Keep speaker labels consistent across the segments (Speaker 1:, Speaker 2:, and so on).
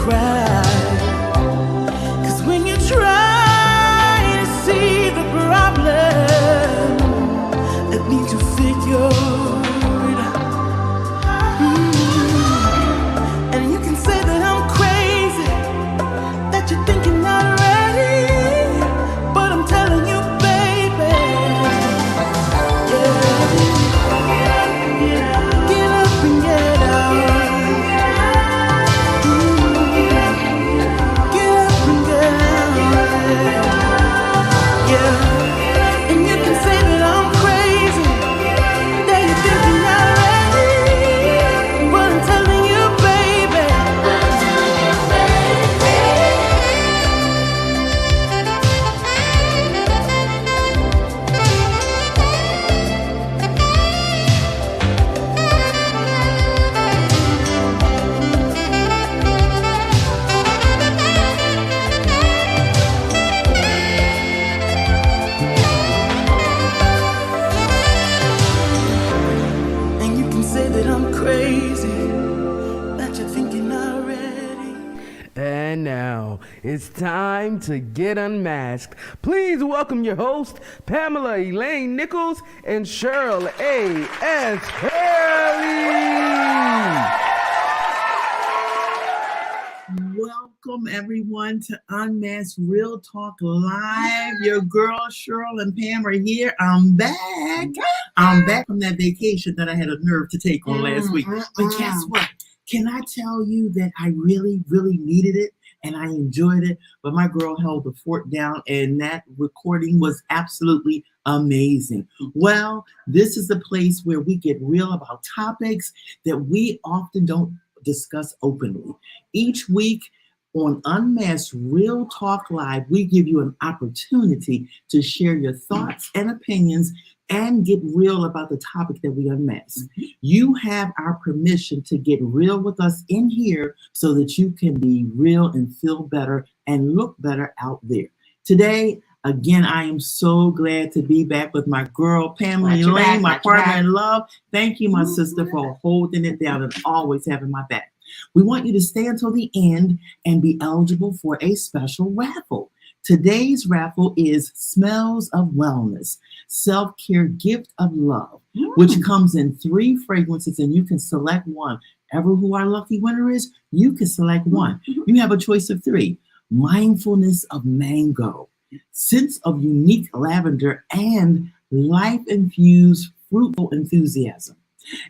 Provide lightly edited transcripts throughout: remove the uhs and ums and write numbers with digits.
Speaker 1: cry. 'Cause when you try to see the problem, that needs to figure it out. And you can say that I'm crazy, that you're thinking not ready, but I'm telling you, baby, yeah. Get up and get out. Get up and get out. Yeah. And you can say that I'm crazy, that you're thinking not ready, but I'm telling you, baby. And you can say that I'm crazy, that you're thinking already.
Speaker 2: And now it's time to get unmasked. Please welcome your host, Pamela Elaine Nichols and Cheryl A.S. Haley.
Speaker 3: Welcome everyone to UnMasked Real Talk Live. Your girl Cheryl and Pam are here. I'm back. I'm back from that vacation that I had a nerve to take on last week. But guess what? Can I tell you that I really, really needed it and I enjoyed it? But my girl held the fort down and that recording was absolutely amazing. Well, this is the place where we get real about topics that we often don't discuss openly. Each week on UnMasked Real Talk Live, we give you an opportunity to share your thoughts and opinions and get real about the topic that we unmask. You have our permission to get real with us in here so that you can be real and feel better and look better out there. Today, again, I am so glad to be back with my girl, Pamela Elaine, my partner in love. Thank you, my sister, for holding it down and always having my back. We want you to stay until the end and be eligible for a special raffle. Today's raffle is Smells of Wellness, Self-Care Gift of Love, which comes in 3 fragrances and you can select one. Ever who our lucky winner is, you can select one. You have a choice of 3. Mindfulness of Mango, Scents of Unique Lavender, and Life-Infused Fruitful Enthusiasm.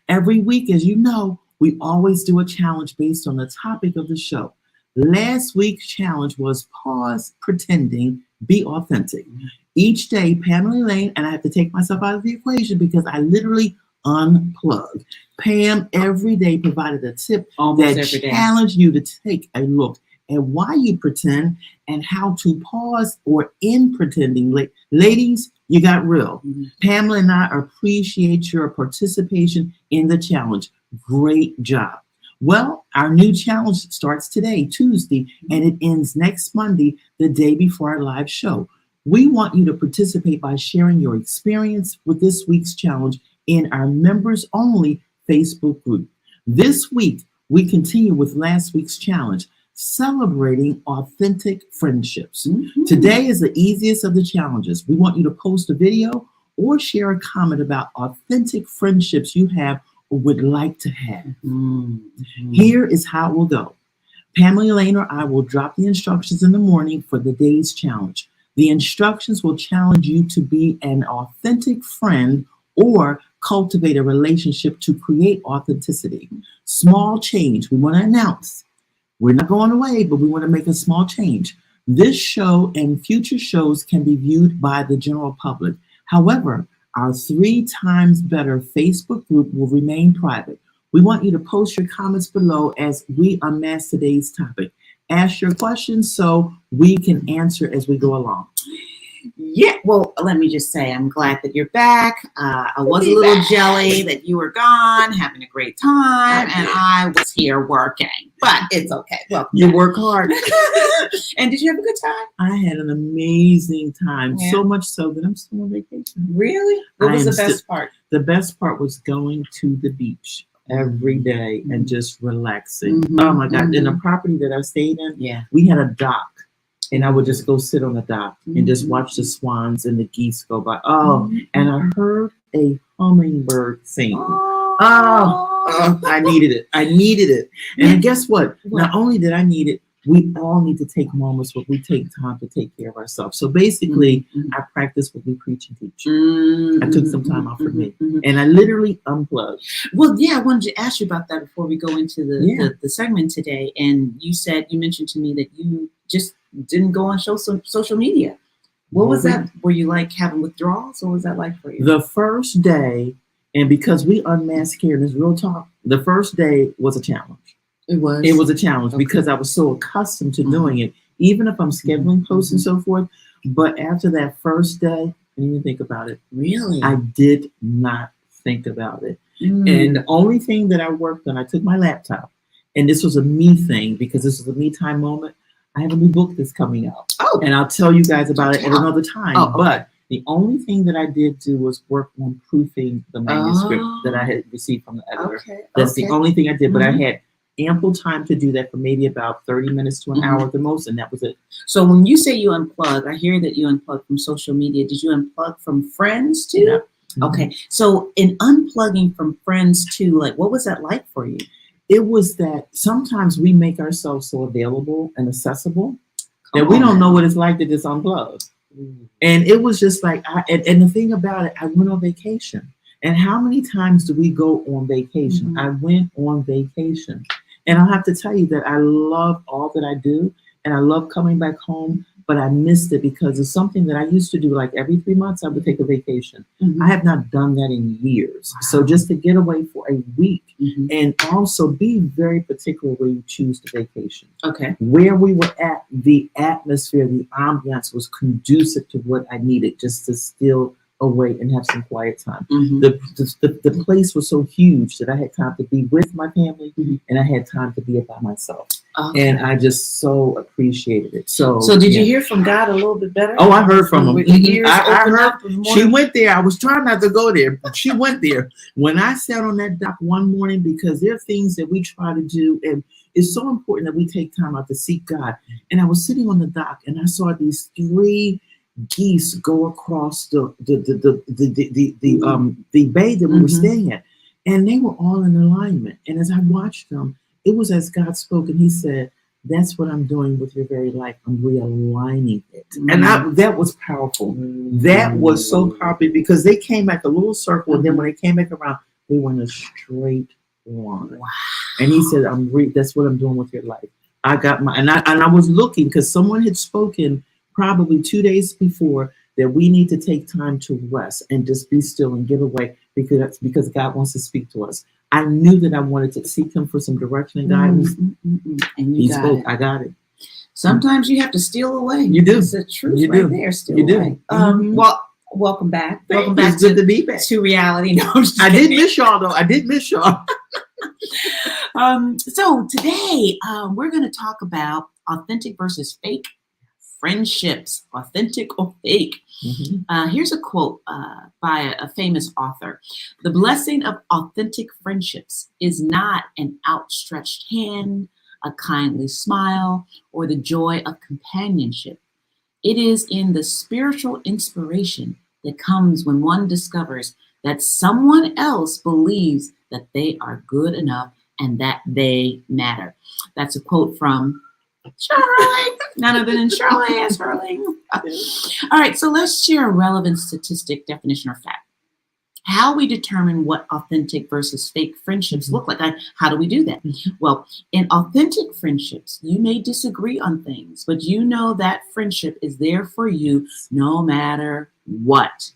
Speaker 3: Every week, as you know, we always do a challenge based on the topic of the show. Last week's challenge was Pause Pretending, Be Authentic. Each day, Pamela Elaine, and I have to take myself out of the equation because I literally unplugged. Pam every day provided a tip that challenged you to take a look at why you pretend and how to pause or end pretending. Ladies, you got real. Pamela and I appreciate your participation in the challenge. Great job. Well, our new challenge starts today, Tuesday, and it ends next Monday, the day before our live show. We want you to participate by sharing your experience with this week's challenge in our members-only Facebook group. This week, we continue with last week's challenge, celebrating authentic friendships. Today is the easiest of the challenges. We want you to post a video or share a comment about authentic friendships you have or would like to have. Here is how it will go. Pamela Elaine or I will drop the instructions in the morning for the day's challenge. The instructions will challenge you to be an authentic friend or cultivate a relationship to create authenticity. Small change. We want to announce. We're not going away, but we want to make a small change. This show and future shows can be viewed by the general public. However, our 3 times better Facebook group will remain private. We want you to post your comments below as we unmask today's topic. Ask your questions so we can answer as we go along.
Speaker 4: Yeah, well, let me just say I'm glad that you're back. I was a little jelly that you were gone, having a great time, and I was here working, but it's okay. Well,
Speaker 3: you work hard.
Speaker 4: And did you have a good time?
Speaker 3: I had an amazing time, so much so that I'm still on vacation.
Speaker 4: Really? What was the best part?
Speaker 3: The best part was going to the beach. every day and just relaxing.
Speaker 4: Mhm,
Speaker 3: Oh my God. In the
Speaker 4: mhm.
Speaker 3: property that I stayed in,
Speaker 4: Yeah.
Speaker 3: we had a dock. And I would just go sit on the dock and just
Speaker 4: Mhm.
Speaker 3: watch the swans and the geese go by. Oh,
Speaker 4: Mhm.
Speaker 3: and I heard a hummingbird sing.
Speaker 4: Oh.
Speaker 3: I needed it. I needed it. And guess what?
Speaker 4: What?
Speaker 3: Not only did I need it, we all need to take moments where we take time to take care of ourselves. So basically,
Speaker 4: Mhm.
Speaker 3: I practice what we preach and teach.
Speaker 4: Mhm.
Speaker 3: I took some time off for
Speaker 4: Mhm.
Speaker 3: me.
Speaker 4: Mhm.
Speaker 3: And I literally unplugged.
Speaker 4: Well, yeah, I wanted to ask you about that before we go into
Speaker 3: Yeah.
Speaker 4: the segment today. And you mentioned to me that you just didn't go on social media. What was that? Were you like having withdrawals? What was that like for you?
Speaker 3: The first day, and because we unmasked here in this real talk, the first day was a challenge.
Speaker 4: It was.
Speaker 3: It was a challenge
Speaker 4: Okay.
Speaker 3: because I was so accustomed to
Speaker 4: Mhm.
Speaker 3: doing it, even if I'm scheduling posts and
Speaker 4: Mhm.
Speaker 3: so forth. But after that first day, I didn't even think about it.
Speaker 4: Really?
Speaker 3: I did not think about it.
Speaker 4: Mm.
Speaker 3: And the only thing that I worked on, I took my laptop, and this was a me thing because this was a me time moment. I have a new book that's coming out.
Speaker 4: Oh.
Speaker 3: And I'll tell you guys about it at another time.
Speaker 4: Oh, okay.
Speaker 3: But the only thing that I did do was work on proofing the manuscript that I had received from the editor.
Speaker 4: Okay.
Speaker 3: That's the only thing I did, but I
Speaker 4: Mhm.
Speaker 3: had ample time to do that for maybe about 30 minutes to an
Speaker 4: Mhm.
Speaker 3: hour at the most, and that was it.
Speaker 4: So when you say you unplug, I hear that you unplug from social media. Did you unplug from friends too?
Speaker 3: Yeah. Mhm.
Speaker 4: Okay. So in unplugging from friends too, like what was that like for you?
Speaker 3: It was that sometimes we make ourselves so available and accessible that we don't know what it's like to just unplug. And it was just like, and the thing about it, I went on vacation. And how many times do we go on vacation?
Speaker 4: Mhm.
Speaker 3: I went on vacation. And I'll have to tell you that I love all that I do. And I love coming back home, but I missed it because it's something that I used to do like every 3 months, I would take a vacation.
Speaker 4: Mhm.
Speaker 3: I have not done that in years. So just to get away for a week
Speaker 4: Mhm.
Speaker 3: and also be very particular where you choose to vacation.
Speaker 4: Okay.
Speaker 3: Where we were at, the atmosphere, the ambiance was conducive to what I needed just to steal away and have some quiet time.
Speaker 4: Mhm.
Speaker 3: The place was so huge that I had time to be with my family
Speaker 4: Mhm.
Speaker 3: and I had time to be by myself.
Speaker 4: Okay.
Speaker 3: And I just so appreciated it. So
Speaker 4: did you
Speaker 3: yeah.
Speaker 4: hear from God a little bit better?
Speaker 3: Oh, I heard from him.
Speaker 4: With your
Speaker 3: Mhm.
Speaker 4: ears
Speaker 3: I
Speaker 4: opened
Speaker 3: heard.
Speaker 4: up and more-
Speaker 3: She went there. I was trying not to go there, but she went there. When I sat on that dock one morning, because there are things that we try to do, and it's so important that we take time out to seek God. And I was sitting on the dock, and I saw these 3 geese go across the bay that we were
Speaker 4: Mhm.
Speaker 3: staying at, and they were all in alignment. And as I watched them, it was as God spoke, and He said, "That's what I'm doing with your very life. I'm realigning it." And that was powerful. That was so powerful because they came back a little circle, and then when they came back around, they went a straight line.
Speaker 4: Wow.
Speaker 3: And He said, "That's what I'm doing with your life." I got my, and I was looking because someone had spoken probably 2 days before that we need to take time to rest and just be still and get away because God wants to speak to us. I knew that I wanted to seek Him for some direction and guidance.
Speaker 4: And
Speaker 3: He
Speaker 4: you got
Speaker 3: spoke.
Speaker 4: it.
Speaker 3: I got it.
Speaker 4: Sometimes you have to steal away.
Speaker 3: You do.
Speaker 4: It's the truth
Speaker 3: You
Speaker 4: right
Speaker 3: do.
Speaker 4: there. Steal
Speaker 3: You do.
Speaker 4: away.
Speaker 3: Mhm.
Speaker 4: Well, welcome back. Welcome
Speaker 3: Thank you.
Speaker 4: back
Speaker 3: It's good to be back.
Speaker 4: to reality. No, I'm just
Speaker 3: I did
Speaker 4: kidding.
Speaker 3: miss y'all though. I did miss y'all.
Speaker 4: So today we're going to talk about authentic versus fake friendships, authentic or fake.
Speaker 3: Mhm.
Speaker 4: Here's a quote by a famous author. "The blessing of authentic friendships is not an outstretched hand, a kindly smile, or the joy of companionship. It is in the spiritual inspiration that comes when one discovers that someone else believes that they are good enough and that they matter." That's a quote from Shirley, none other than Shirley as Hurling. All right, so let's share a relevant statistic, definition, or fact. How we determine what authentic versus fake friendships look like. How do we do that? Well, in authentic friendships, you may disagree on things, but you know that friendship is there for you no matter what.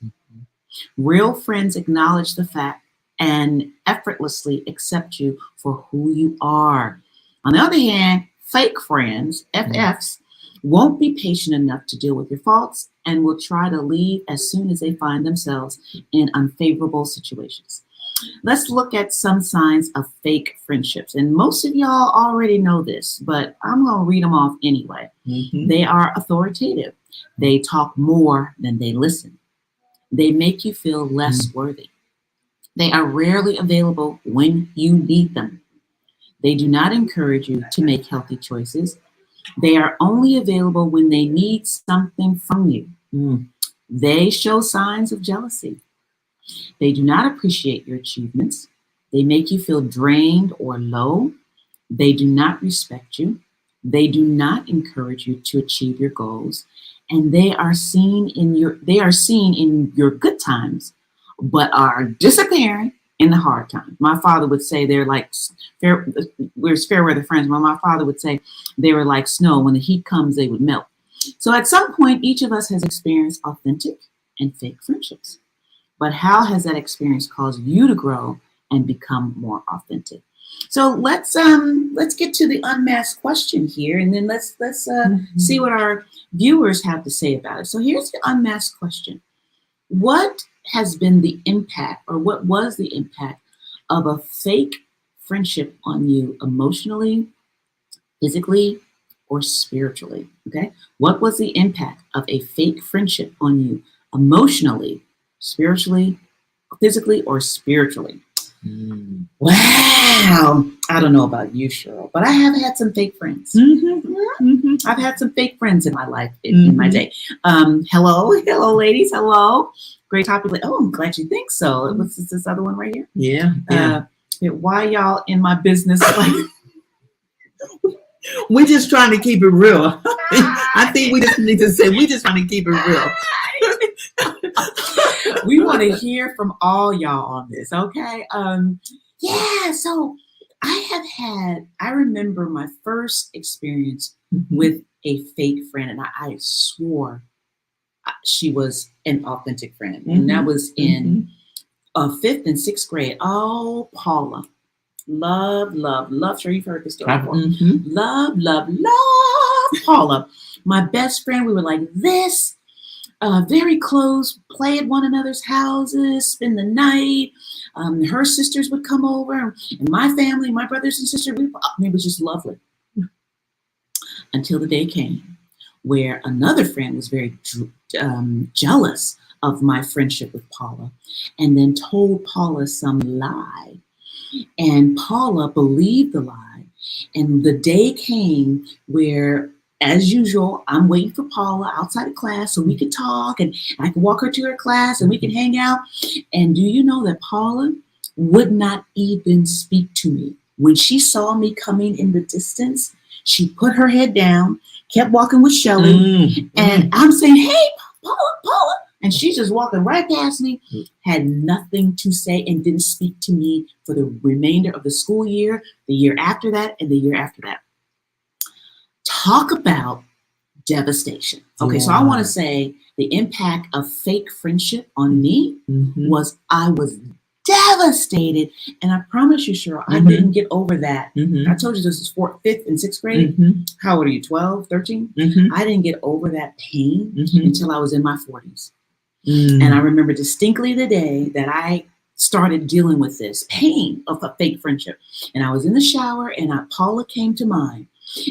Speaker 4: Real friends acknowledge the fact and effortlessly accept you for who you are. On the other hand, fake friends, FFs, won't be patient enough to deal with your faults and will try to leave as soon as they find themselves in unfavorable situations. Let's look at some signs of fake friendships. And most of y'all already know this, but I'm going to read them off anyway.
Speaker 3: Mhm.
Speaker 4: They are authoritative. They talk more than they listen. They make you feel less worthy. They are rarely available when you need them. They do not encourage you to make healthy choices. They are only available when they need something from you. They show signs of jealousy. They do not appreciate your achievements. They make you feel drained or low. They do not respect you. They do not encourage you to achieve your goals. And they are seen in your good times, but are disappearing in the hard times. My father would say they're like we're fair weather friends. But my father would say they were like snow. When the heat comes, they would melt. So at some point, each of us has experienced authentic and fake friendships. But how has that experience caused you to grow and become more authentic? So let's get to the unmasked question here, and then let's see what our viewers have to say about it. So here's the unmasked question: what has been the impact, or what was the impact of a fake friendship on you emotionally, physically, or spiritually? Okay, what was the impact of a fake friendship on you emotionally, spiritually, physically, or spiritually? Wow. I don't know about you, Cheryl, but I have had some fake friends. I've had some fake friends in my life, in my day. Hello, ladies. Hello. Great topic. Oh, I'm glad you think so. What's this other one right here?
Speaker 3: Yeah.
Speaker 4: Why y'all in my business?
Speaker 3: We're just trying to keep it real. I think we just need to say we're just trying to keep it real.
Speaker 4: We want to hear from all y'all on this, okay? So I remember my first experience with a fake friend, and I swore she was an authentic friend. And that was in 5th and 6th grade. Oh, Paula. Love. Sure, you've heard this story before. Love Paula. My best friend. We were like this. Very close, play at one another's houses, spend the night. Her sisters would come over, and my family, my brothers and sisters, it was just lovely. Until the day came where another friend was very jealous of my friendship with Paula, and then told Paula some lie. And Paula believed the lie. And the day came where, as usual, I'm waiting for Paula outside of class so we could talk, and I could walk her to her class and we can hang out. And do you know that Paula would not even speak to me? When she saw me coming in the distance, she put her head down, kept walking with Shelly, and I'm saying, hey, Paula. And she's just walking right past me, had nothing to say, and didn't speak to me for the remainder of the school year, the year after that, and the year after that. Talk about devastation. Okay, so I want to say the impact of fake friendship on me was I was devastated. And I promise you, Cheryl, I didn't get over that. I told you this is 4th, 5th, and 6th grade. How old are you, 12, 13? I didn't get over that pain until I was in my 40s. And I remember distinctly the day that I started dealing with this pain of a fake friendship. And I was in the shower, and Paula came to mind.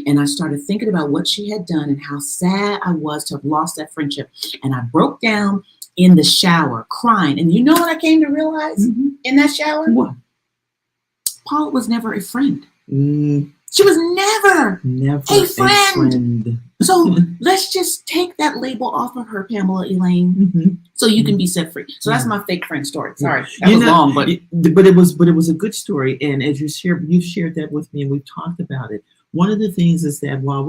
Speaker 4: And I started thinking about what she had done and how sad I was to have lost that friendship. And I broke down in the shower crying. And you know what I came to realize in that shower?
Speaker 3: What?
Speaker 4: Paula was never a friend. She was never a friend. So let's just take that label off of her, Pamela Elaine, so you can be set free. So that's my fake friend story. Sorry, that was long, but
Speaker 3: it was a good story. And as you shared that with me, and we've talked about it. One of the things is that while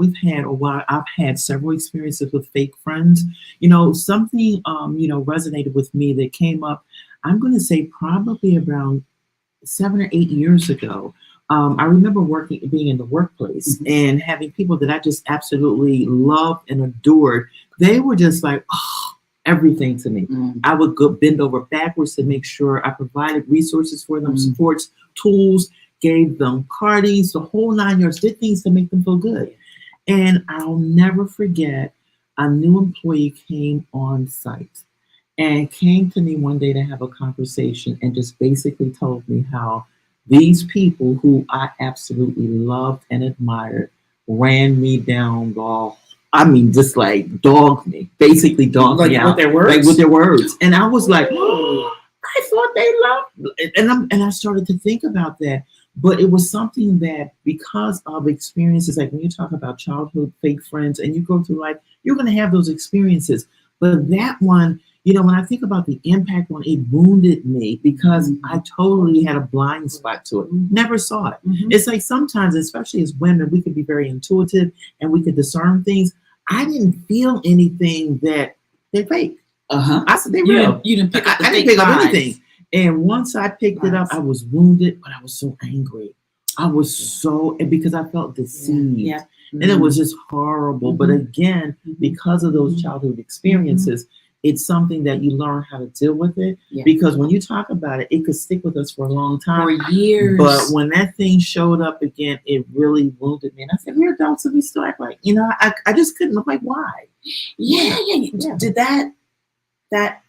Speaker 3: I've had several experiences with fake friends, something resonated with me that came up. I'm going to say probably around 7 or 8 years ago. I remember being in the workplace and having people that I just absolutely loved and adored. They were just like, everything to me. I would bend over backwards to make sure I provided resources for them, supports, tools, gave them parties, the whole 9 yards, did things to make them feel good. And I'll never forget, a new employee came on site and came to me one day to have a conversation and just basically told me how these people who I absolutely loved and admired ran me down just like dogged me, basically dogged me out.
Speaker 4: With their words?
Speaker 3: Like with their words. And I was like, I thought they loved, and I started to think about that. But it was something that, because of experiences, like when you talk about childhood fake friends and you go through life, you're going to have those experiences. But that one, when I think about the impact on it, wounded me because I totally had a blind spot to it. Never saw it. It's like sometimes, especially as women, we could be very intuitive and we could discern things. I didn't feel anything that they're fake. I said, they real.
Speaker 4: You didn't pick up the
Speaker 3: I
Speaker 4: fake
Speaker 3: didn't pick up
Speaker 4: vibes.
Speaker 3: anything. And once I picked it up, I was wounded, but I was so angry. I was because I felt deceived.
Speaker 4: Yeah.
Speaker 3: And it was just horrible. But again, because of those childhood experiences, it's something that you learn how to deal with it.
Speaker 4: Yeah.
Speaker 3: Because when you talk about it, it could stick with us for a long time.
Speaker 4: For years.
Speaker 3: But when that thing showed up again, it really wounded me. And I said, we're adults and we still act like, I just couldn't. I'm like, why?
Speaker 4: Yeah. Did that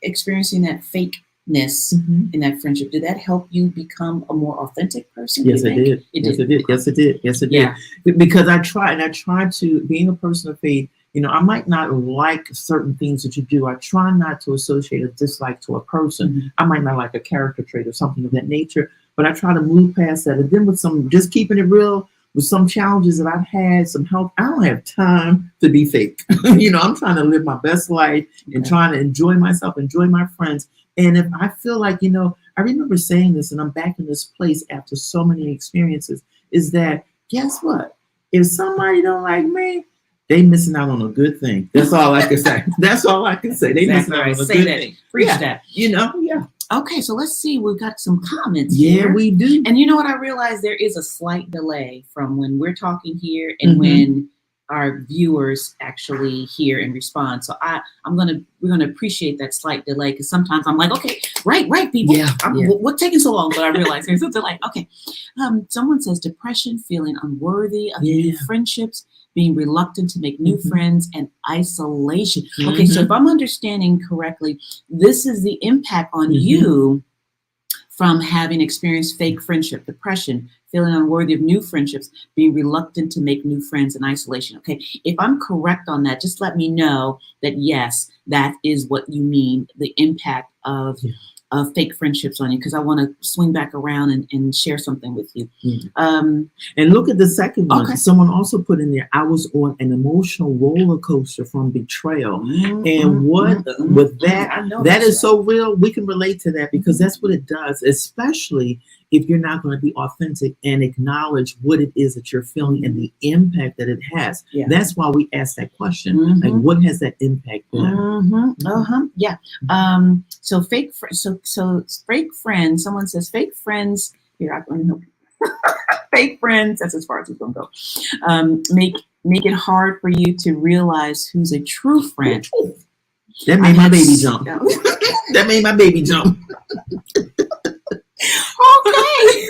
Speaker 4: experiencing that fakeness in that friendship, did that help you become a more authentic person?
Speaker 3: Yes, it did. Yes, it did. Because I tried to, being a person of faith, I might not like certain things that you do. I try not to associate a dislike to a person. I might not like a character trait or something of that nature, but I try to move past that. And then with just keeping it real, with some challenges that I've had, some help, I don't have time to be fake. I'm trying to live my best life and trying to enjoy myself, enjoy my friends. And if I feel like, I remember saying this, and I'm back in this place after so many experiences, is that, guess what? If somebody don't like me, they missing out on a good thing. That's all I can say. That's all I can say. They missing out on a good thing.
Speaker 4: Preach that.
Speaker 3: Yeah.
Speaker 4: Okay, so let's see. We've got some comments
Speaker 3: here.
Speaker 4: Yeah,
Speaker 3: we do.
Speaker 4: And you know what? I realize there is a slight delay from when we're talking here and when our viewers actually hear and respond. So we're gonna appreciate that slight delay, because sometimes I'm like, okay, right, people. What's taking so long? But I realize there's a delay. Okay. Someone says depression, feeling unworthy of new friendships, being reluctant to make new friends, and isolation. Okay, so if I'm understanding correctly, this is the impact on you from having experienced fake friendship, depression, feeling unworthy of new friendships, being reluctant to make new friends, and isolation. Okay, if I'm correct on that, just let me know that yes, that is what you mean, the impact of fake friendships on you, because I want to swing back around and share something with you.
Speaker 3: And look at the second one. Okay. Someone also put in there, I was on an emotional roller coaster from betrayal. And with that, that is so real. We can relate to that, because that's what it does, especially if you're not going to be authentic and acknowledge what it is that you're feeling and the impact that it has. That's why we ask that question. Like, what has that impact been?
Speaker 4: So fake friends. Someone says fake friends. Here, I'm going to help you. Fake friends. That's as far as it's going to go. Make it hard for you to realize who's a true friend.
Speaker 3: That made my baby jump. That made my baby jump.
Speaker 4: Okay.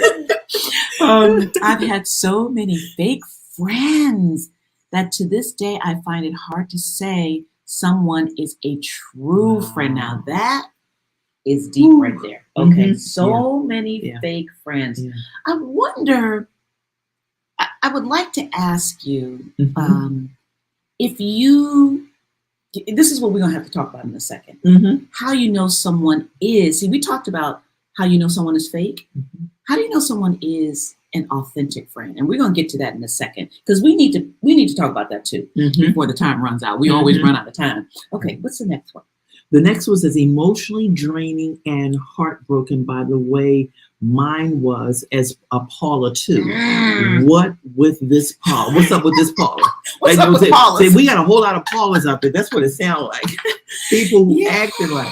Speaker 4: I've had so many fake friends that to this day I find it hard to say someone is a true friend. Now that is deep right there. Okay. So many fake friends. I wonder, I would like to ask you if you, this is what we're going to have to talk about in a second. How you know someone is, we talked about how you know someone is fake. How do you know someone is an authentic friend? And we're going to get to that in a second, because we need to talk about that too before the time runs out. We always run out of time. Okay, what's the next one?
Speaker 3: The next one is emotionally draining and heartbroken by the way mine was as a Paula too. What with this Paula? What's up with this Paula?
Speaker 4: What's up with Paula?
Speaker 3: We got a whole lot of Paulas out there. That's what it sounds like. People who acted like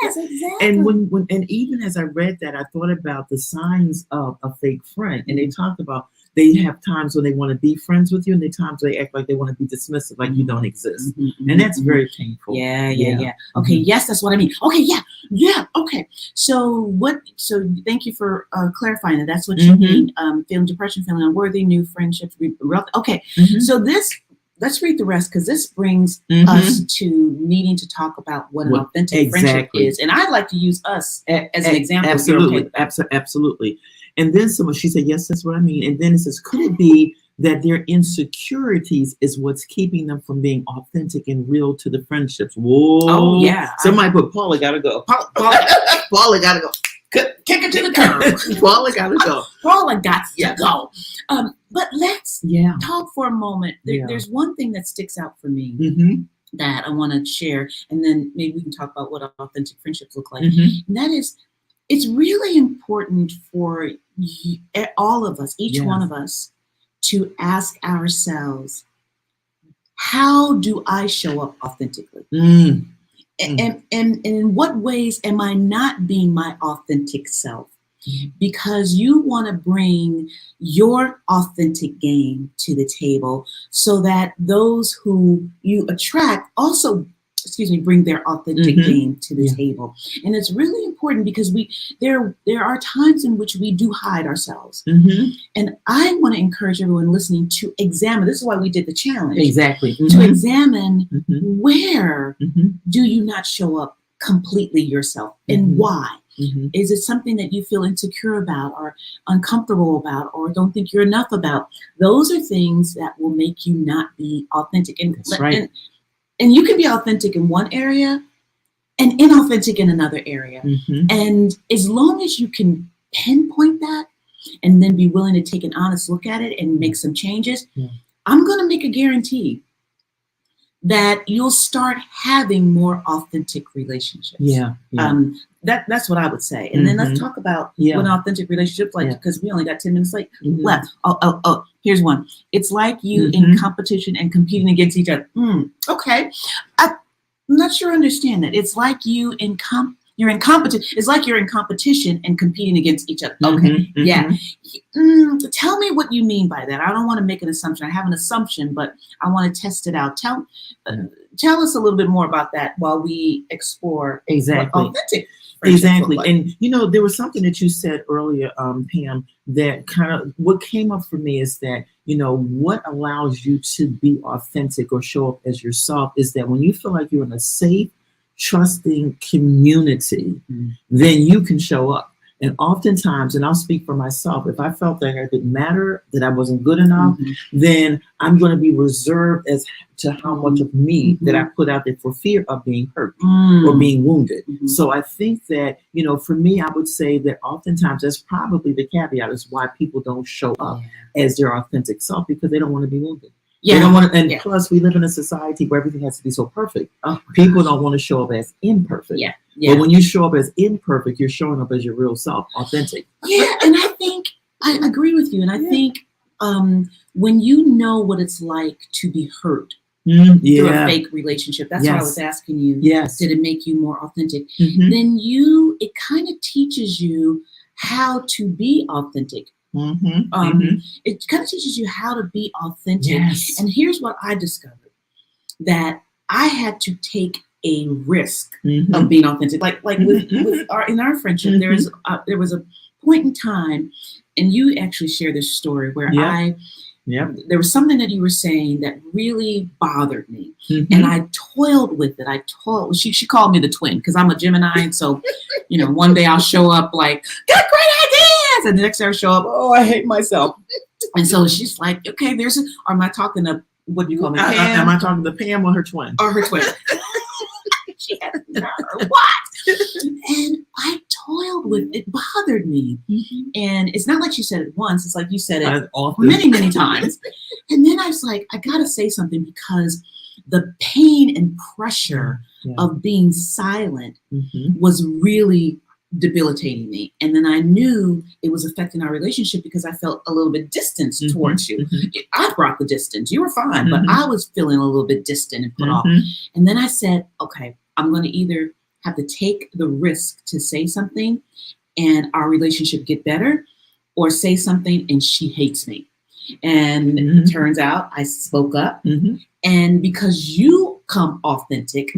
Speaker 4: exactly.
Speaker 3: And when even as I read that, I thought about the signs of a fake friend, and they talked about they have times when they want to be friends with you, and they times they act like they want to be dismissive, like you don't exist, and that's very painful.
Speaker 4: Yeah. Okay, yes, that's what I mean. Okay, yeah. Okay, so thank you for clarifying that. That's what you mean. Feeling depression, feeling unworthy, new friendships. Okay, so let's read the rest, because this brings us to needing to talk about what an authentic friendship is, and I'd like to use us as an example.
Speaker 3: Absolutely, absolutely. And then she said, yes, that's what I mean. And then it says, could it be that their insecurities is what's keeping them from being authentic and real to the friendships. Whoa.
Speaker 4: Oh, yeah.
Speaker 3: Somebody put Paula gotta go. Paula gotta go.
Speaker 4: Kick it to the curb.
Speaker 3: Paula gotta go.
Speaker 4: Paula got to go. But let's
Speaker 3: Yeah.
Speaker 4: talk for a moment.
Speaker 3: Yeah.
Speaker 4: There's one thing that sticks out for me
Speaker 3: Mm-hmm.
Speaker 4: that I want to share, and then maybe we can talk about what authentic friendships look like.
Speaker 3: Mm-hmm.
Speaker 4: And that is, it's really important for all of us, each
Speaker 3: Yes.
Speaker 4: one of us, to ask ourselves, how do I show up authentically?
Speaker 3: Mm.
Speaker 4: And in what ways am I not being my authentic self? Because you want to bring your authentic game to the table so that those who you attract also, bring their authentic
Speaker 3: Mhm.
Speaker 4: game to the
Speaker 3: Yeah.
Speaker 4: table. And it's really important because there are times in which we do hide ourselves.
Speaker 3: Mm-hmm.
Speaker 4: And I want to encourage everyone listening to examine, this is why we did the challenge,
Speaker 3: Exactly.
Speaker 4: to
Speaker 3: Mm-hmm.
Speaker 4: examine
Speaker 3: Mm-hmm.
Speaker 4: where
Speaker 3: Mm-hmm.
Speaker 4: do you not show up completely yourself and
Speaker 3: Mhm.
Speaker 4: why?
Speaker 3: Mm-hmm.
Speaker 4: Is it something that you feel insecure about or uncomfortable about or don't think you're enough about? Those are things that will make you not be authentic. And,
Speaker 3: That's right.
Speaker 4: and you can be authentic in one area and inauthentic in another area.
Speaker 3: Mm-hmm.
Speaker 4: And as long as you can pinpoint that and then be willing to take an honest look at it and make some changes,
Speaker 3: Yeah.
Speaker 4: I'm going to make a guarantee that you'll start having more authentic relationships.
Speaker 3: Yeah. Yeah.
Speaker 4: That's what I would say. And then let's
Speaker 3: Mhm.
Speaker 4: talk about
Speaker 3: Yeah.
Speaker 4: what an authentic relationship like,
Speaker 3: Yeah.
Speaker 4: because we only got 10 minutes
Speaker 3: Mhm.
Speaker 4: left. Oh, here's one. It's like you in
Speaker 3: Mhm.
Speaker 4: competition and competing against each other. Okay. I'm not sure I understand that. It's like you're in competition. It's like you're in competition and competing against each other. Okay.
Speaker 3: Mhm.
Speaker 4: Yeah. Tell me what you mean by that. I don't want to make an assumption. I have an assumption, but I want to test it out. Tell us a little bit more about that while we explore
Speaker 3: Exactly.
Speaker 4: what authentic friendships
Speaker 3: Exactly.
Speaker 4: look like.
Speaker 3: And there was something that you said earlier, Pam, that kind of what came up for me is that, what allows you to be authentic or show up as yourself is that when you feel like you're in a safe, trusting community, then you can show up. And oftentimes, and I'll speak for myself, if I felt that I didn't matter, that I wasn't good enough, then I'm going to be reserved as to how much of me that I put out there for fear of being hurt or being wounded. So I think that, for me, I would say that oftentimes that's probably the caveat is why people don't show up as their authentic self, because they don't want to be wounded. They don't want to, and plus we live in a society where everything has to be so perfect. People don't want to show up as imperfect. But when you show up as imperfect, you're showing up as your real self, authentic.
Speaker 4: Yeah, and I think I agree with you. And I think when you know what it's like to be hurt through a fake relationship, that's why I was asking you, did it make you more authentic? Then it kind of teaches you how to be authentic. It kind of teaches you how to be authentic. And here's what I discovered, that I had to take a risk of being authentic. Like with in our friendship, there was a point in time, and you actually share this story where there was something that you were saying that really bothered me, and I toiled with it. She called me the twin because I'm a Gemini, and so one day I'll show up like, got great ideas, and the next day I'll show up, oh, I hate myself. And so she's like, okay, or am I talking to, what do you call me, Pam?
Speaker 3: Am I talking to Pam or her twin?
Speaker 4: Or her twin. She had a nerve. What? And I toiled with it. Bothered me. And it's not like she said it once. It's like you said it many, many times. And then I was like, I got to say something, because the pain and pressure of being silent was really debilitating me. And then I knew it was affecting our relationship because I felt a little bit distant towards you. I brought the distance. You were fine, but I was feeling a little bit distant and put off. And then I said, okay, I'm going to either have to take the risk to say something and our relationship get better, or say something and she hates me. And it turns out I spoke up. And because you come authentic,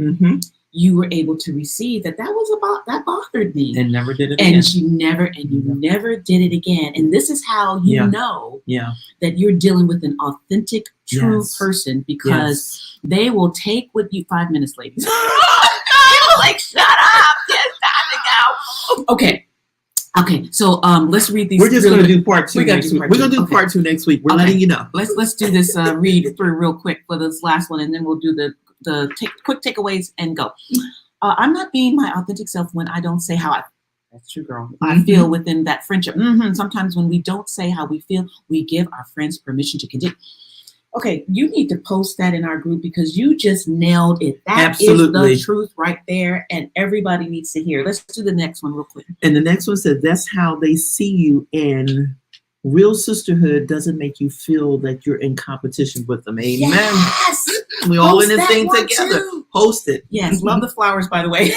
Speaker 4: you were able to receive that that bothered me.
Speaker 3: And never did it again.
Speaker 4: And you never did it again. And this is how you know that you're dealing with an authentic, true person, because they will take what you, 5 minutes, ladies. Like, shut up, it's time to go. Okay. Okay, so let's read these.
Speaker 3: We're just going to do part two next week. We're going to do
Speaker 4: Okay.
Speaker 3: part 2 next week. We're letting you know.
Speaker 4: Let's do this read through real quick for this last one, and then we'll do the quick takeaways and go. I'm not being my authentic self when I don't say how I. That's true, girl. I feel within that friendship. Sometimes when we don't say how we feel, we give our friends permission to continue. Okay, you need to post that in our group because you just nailed it. That
Speaker 3: Absolutely.
Speaker 4: is the truth right there, and everybody needs to hear. Let's do the next one real quick.
Speaker 3: And the next one said, that's how they see you, and real sisterhood doesn't make you feel that you're in competition with them. Amen.
Speaker 4: Yes.
Speaker 3: We all in this thing together.
Speaker 4: Too.
Speaker 3: Post it.
Speaker 4: Yes. Love the flowers, by the way.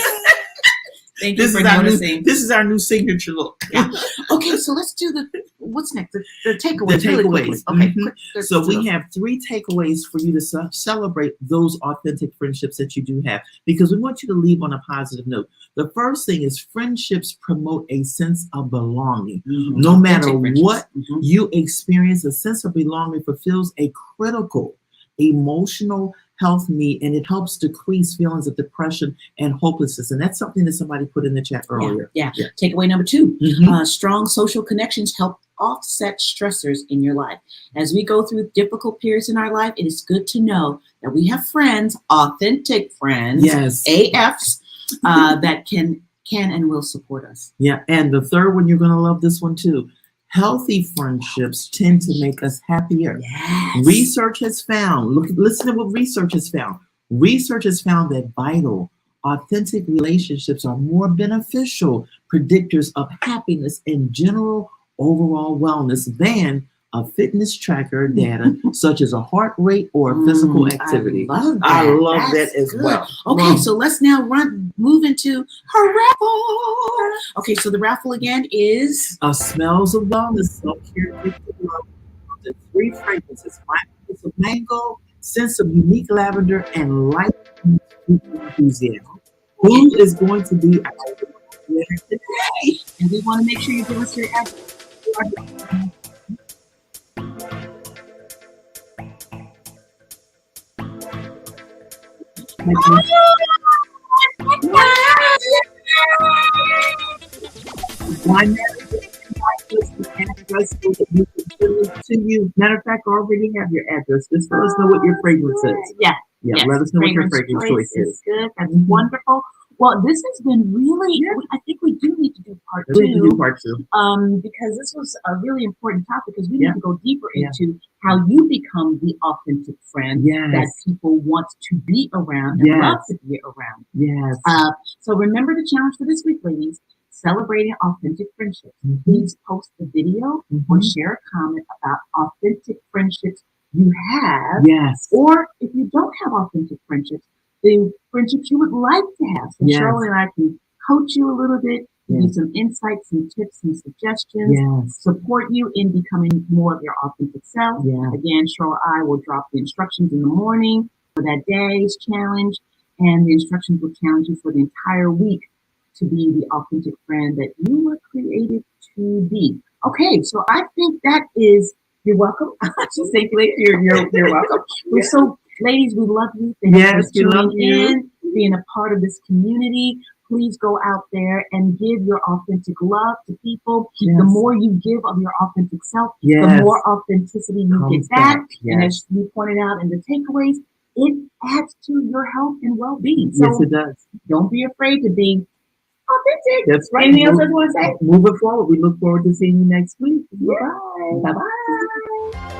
Speaker 4: Thank you
Speaker 3: This
Speaker 4: for
Speaker 3: is our
Speaker 4: noticing.
Speaker 3: this is our new signature look.
Speaker 4: Yeah. Okay, so let's do what's next? The takeaways.
Speaker 3: The
Speaker 4: Really
Speaker 3: takeaways.
Speaker 4: quickly. Okay. Quick,
Speaker 3: So we have 3 takeaways for you to celebrate those authentic friendships that you do have, because we want you to leave on a positive note. The first thing is friendships promote a sense of belonging. No matter what you experience, a sense of belonging fulfills a critical emotional health need, and it helps decrease feelings of depression and hopelessness. And that's something that somebody put in the chat earlier.
Speaker 4: Yeah. Takeaway number 2, strong social connections help offset stressors in your life. As we go through difficult periods in our life, it is good to know that we have friends, authentic friends,
Speaker 3: Yes.
Speaker 4: AFs, that can and will support us.
Speaker 3: Yeah. And the third one, you're going to love this one too. Healthy friendships tend to make us happier.
Speaker 4: Yes.
Speaker 3: Research has found, listen to what research has found. Research has found that vital, authentic relationships are more beneficial predictors of happiness and general overall wellness than a fitness tracker data such as a heart rate or physical activity.
Speaker 4: I love that.
Speaker 3: As
Speaker 4: good.
Speaker 3: well.
Speaker 4: Okay, so let's now move into her raffle. Okay, so the raffle again is
Speaker 3: Smells of Wellness, Self-Care, Gift of Love. The 3 fragrances, mindfulness of mango, sense of unique lavender, and light enthusiasm. Who is going to be our winner today?
Speaker 4: And we want to make sure you give us your address.
Speaker 3: One address so that we can send it to you. Matter of fact, I already have your address. Just let us know what your fragrance is.
Speaker 4: Yeah.
Speaker 3: Yeah, let us know what your fragrance choice is.
Speaker 4: Good. That's wonderful. Well, this has been really, I think we do need to do part 2.
Speaker 3: We need to do part 2.
Speaker 4: Because this was a really important topic, because we need to go deeper into how you become the authentic friend that people want to be around and love to be around.
Speaker 3: Yes.
Speaker 4: So remember the challenge for this week, ladies. Celebrating authentic friendships. Please post a video or share a comment about authentic friendships you have.
Speaker 3: Yes.
Speaker 4: Or if you don't have authentic friendships, the friendships you would like to have. So Shirley and I can coach you a little bit, give you some insights, some tips, and suggestions, support you in becoming more of your authentic self. Again, Cheryl and I will drop the instructions in the morning for that day's challenge, and the instructions will challenge you for the entire week to be the authentic friend that you were created to be. Okay, so I think that is, you're welcome. Just thank you, ladies. You're welcome. We're so, ladies, we love you. Thank you for tuning in, being a part of this community. Please go out there and give your authentic love to people. The more you give of your authentic self, the more authenticity you get back. And as we pointed out in the takeaways, it adds to your health and well-being. So
Speaker 3: it does.
Speaker 4: Don't be afraid to be authentic.
Speaker 3: That's right.
Speaker 4: Anything else I want to say?
Speaker 3: Moving forward, we look forward to seeing you next week.
Speaker 4: Bye-bye. Bye-bye.